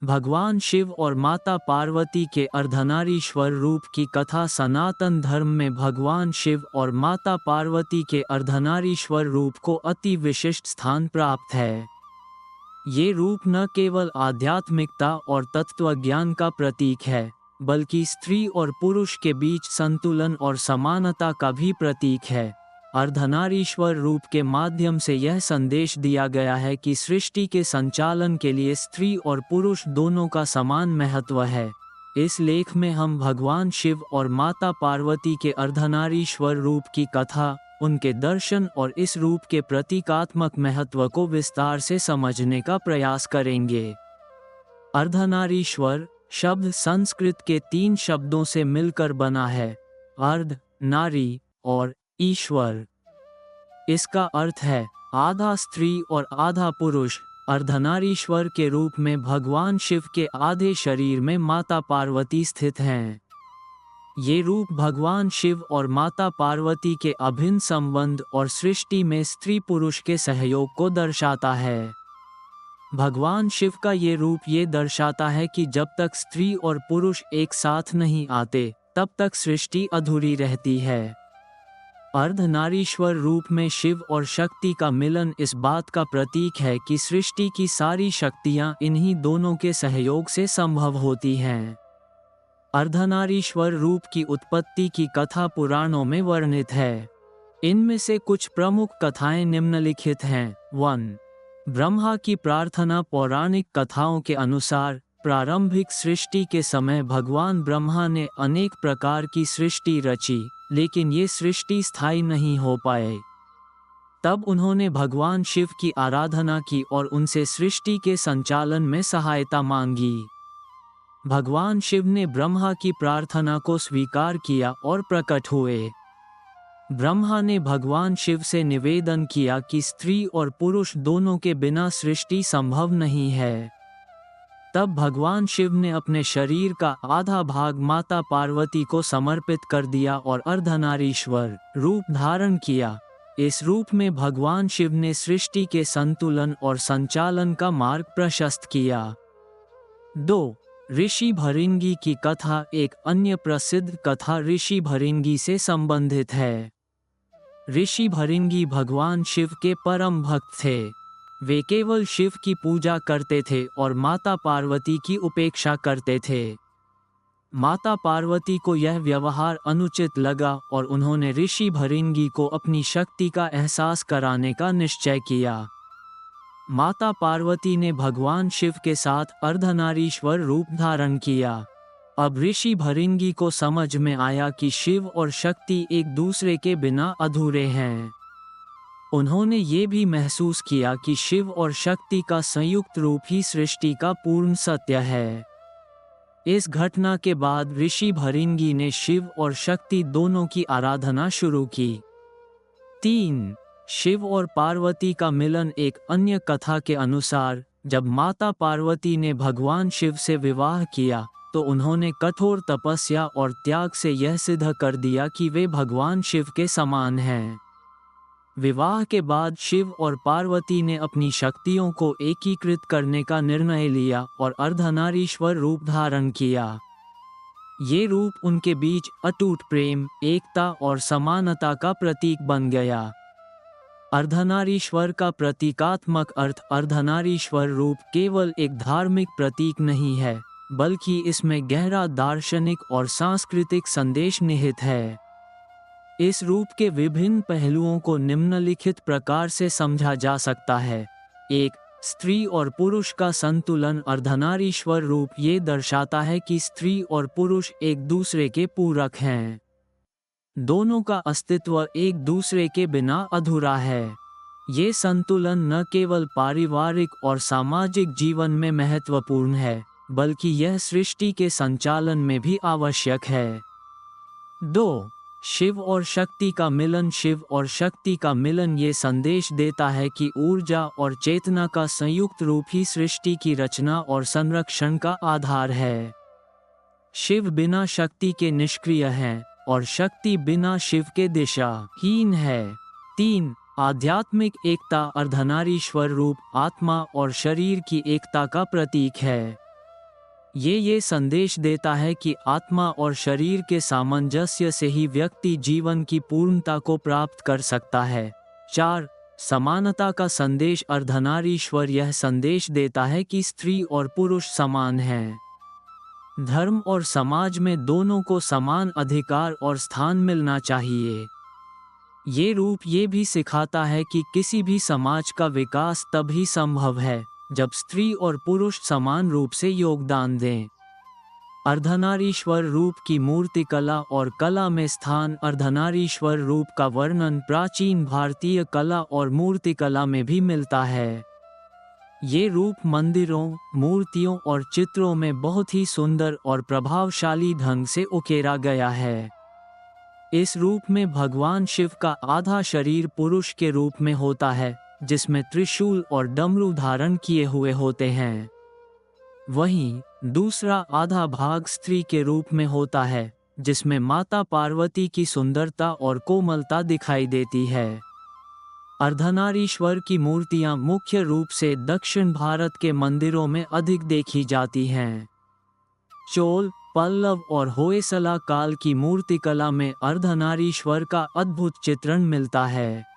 भगवान शिव और माता पार्वती के अर्धनारीश्वर रूप की कथा सनातन धर्म में भगवान शिव और माता पार्वती के अर्धनारीश्वर रूप को अति विशिष्ट स्थान प्राप्त है। ये रूप न केवल आध्यात्मिकता और तत्वज्ञान का प्रतीक है, बल्कि स्त्री और पुरुष के बीच संतुलन और समानता का भी प्रतीक है। अर्धनारीश्वर रूप के माध्यम से यह संदेश दिया गया है कि सृष्टि के संचालन के लिए स्त्री और पुरुष दोनों का समान महत्व है। इस लेख में हम भगवान शिव और माता पार्वती के अर्धनारीश्वर रूप की कथा, उनके दर्शन और इस रूप के प्रतीकात्मक महत्व को विस्तार से समझने का प्रयास करेंगे। अर्धनारीश्वर शब्द संस्कृत के 3 शब्दों से मिलकर बना है, अर्ध, नारी और ईश्वर। इसका अर्थ है आधा स्त्री और आधा पुरुष। अर्धनारीश्वर के रूप में भगवान शिव के आधे शरीर में माता पार्वती स्थित हैं। ये रूप भगवान शिव और माता पार्वती के अभिन्न संबंध और सृष्टि में स्त्री पुरुष के सहयोग को दर्शाता है। भगवान शिव का ये रूप ये दर्शाता है कि जब तक स्त्री और पुरुष एक साथ नहीं आते, तब तक सृष्टि अधूरी रहती है। अर्धनारीश्वर रूप में शिव और शक्ति का मिलन इस बात का प्रतीक है कि सृष्टि की सारी शक्तियां इन्हीं दोनों के सहयोग से संभव होती हैं। अर्धनारीश्वर रूप की उत्पत्ति की कथा पुराणों में वर्णित है। इनमें से कुछ प्रमुख कथाएं निम्नलिखित हैं। 1. ब्रह्मा की प्रार्थना। पौराणिक कथाओं के अनुसार प्रारंभिक सृष्टि के समय भगवान ब्रह्मा ने अनेक प्रकार की सृष्टि रची, लेकिन ये सृष्टि स्थायी नहीं हो पाए। तब उन्होंने भगवान शिव की आराधना की और उनसे सृष्टि के संचालन में सहायता मांगी। भगवान शिव ने ब्रह्मा की प्रार्थना को स्वीकार किया और प्रकट हुए। ब्रह्मा ने भगवान शिव से निवेदन किया कि स्त्री और पुरुष दोनों के बिना सृष्टि संभव नहीं है। तब भगवान शिव ने अपने शरीर का आधा भाग माता पार्वती को समर्पित कर दिया और अर्धनारीश्वर रूप धारण किया। इस रूप में भगवान शिव ने सृष्टि के संतुलन और संचालन का मार्ग प्रशस्त किया। 2. ऋषि भृंगी की कथा। एक अन्य प्रसिद्ध कथा ऋषि भृंगी से संबंधित है। ऋषि भृंगी भगवान शिव के परम भक्त थे। वे केवल शिव की पूजा करते थे और माता पार्वती की उपेक्षा करते थे। माता पार्वती को यह व्यवहार अनुचित लगा और उन्होंने ऋषि भृंगी को अपनी शक्ति का एहसास कराने का निश्चय किया। माता पार्वती ने भगवान शिव के साथ अर्धनारीश्वर रूप धारण किया। अब ऋषि भृंगी को समझ में आया कि शिव और शक्ति एक दूसरे के बिना अधूरे हैं। उन्होंने ये भी महसूस किया कि शिव और शक्ति का संयुक्त रूप ही सृष्टि का पूर्ण सत्य है। इस घटना के बाद ऋषि भृंगी ने शिव और शक्ति दोनों की आराधना शुरू की। 3. शिव और पार्वती का मिलन। एक अन्य कथा के अनुसार जब माता पार्वती ने भगवान शिव से विवाह किया, तो उन्होंने कठोर तपस्या और त्याग से यह सिद्ध कर दिया कि वे भगवान शिव के समान हैं। विवाह के बाद शिव और पार्वती ने अपनी शक्तियों को एकीकृत करने का निर्णय लिया और अर्धनारीश्वर रूप धारण किया। ये रूप उनके बीच अटूट प्रेम, एकता और समानता का प्रतीक बन गया। अर्धनारीश्वर का प्रतीकात्मक अर्थ। अर्धनारीश्वर रूप केवल एक धार्मिक प्रतीक नहीं है, बल्कि इसमें गहरा दार्शनिक और सांस्कृतिक संदेश निहित है। इस रूप के विभिन्न पहलुओं को निम्नलिखित प्रकार से समझा जा सकता है। 1. स्त्री और पुरुष का संतुलन। अर्धनारीश्वर रूप ये दर्शाता है कि स्त्री और पुरुष एक दूसरे के पूरक हैं। दोनों का अस्तित्व एक दूसरे के बिना अधूरा है। ये संतुलन न केवल पारिवारिक और सामाजिक जीवन में महत्वपूर्ण है, बल्कि यह सृष्टि के संचालन में भी आवश्यक है। 2. शिव और शक्ति का मिलन। शिव और शक्ति का मिलन ये संदेश देता है कि ऊर्जा और चेतना का संयुक्त रूप ही सृष्टि की रचना और संरक्षण का आधार है। शिव बिना शक्ति के निष्क्रिय हैं और शक्ति बिना शिव के दिशाहीन है। 3. आध्यात्मिक एकता। अर्धनारीश्वर रूप आत्मा और शरीर की एकता का प्रतीक है। ये संदेश देता है कि आत्मा और शरीर के सामंजस्य से ही व्यक्ति जीवन की पूर्णता को प्राप्त कर सकता है। 4. समानता का संदेश। अर्धनारीश्वर यह संदेश देता है कि स्त्री और पुरुष समान हैं। धर्म और समाज में दोनों को समान अधिकार और स्थान मिलना चाहिए। ये रूप ये भी सिखाता है कि किसी भी समाज का विकास तभी संभव है जब स्त्री और पुरुष समान रूप से योगदान दें। अर्धनारीश्वर रूप की मूर्तिकला और कला में स्थान। अर्धनारीश्वर रूप का वर्णन प्राचीन भारतीय कला और मूर्तिकला में भी मिलता है। ये रूप मंदिरों, मूर्तियों और चित्रों में बहुत ही सुंदर और प्रभावशाली ढंग से उकेरा गया है। इस रूप में भगवान शिव का आधा शरीर पुरुष के रूप में होता है, जिसमें त्रिशूल और डमरू धारण किए हुए होते हैं। वहीं दूसरा आधा भाग स्त्री के रूप में होता है, जिसमें माता पार्वती की सुंदरता और कोमलता दिखाई देती है। अर्धनारीश्वर की मूर्तियां मुख्य रूप से दक्षिण भारत के मंदिरों में अधिक देखी जाती हैं। चोल, पल्लव और होयसला काल की मूर्तिकला में अर्धनारीश्वर का अद्भुत चित्रण मिलता है।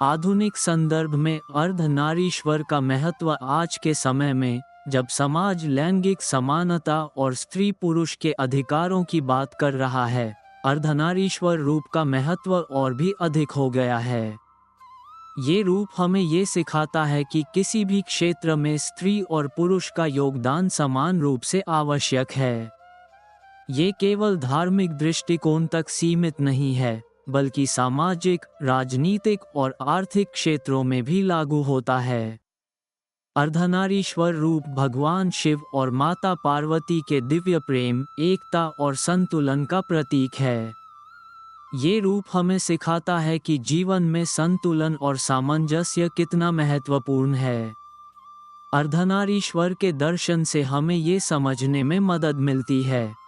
आधुनिक संदर्भ में अर्धनारीश्वर का महत्व आज के समय में, जब समाज लैंगिक समानता और स्त्री पुरुष के अधिकारों की बात कर रहा है, अर्धनारीश्वर रूप का महत्व और भी अधिक हो गया है। ये रूप हमें ये सिखाता है कि किसी भी क्षेत्र में स्त्री और पुरुष का योगदान समान रूप से आवश्यक है। ये केवल धार्मिक दृष्टिकोण तक सीमित नहीं है, बल्कि सामाजिक, राजनीतिक और आर्थिक क्षेत्रों में भी लागू होता है। अर्धनारीश्वर रूप भगवान शिव और माता पार्वती के दिव्य प्रेम, एकता और संतुलन का प्रतीक है। ये रूप हमें सिखाता है कि जीवन में संतुलन और सामंजस्य कितना महत्वपूर्ण है। अर्धनारीश्वर के दर्शन से हमें ये समझने में मदद मिलती है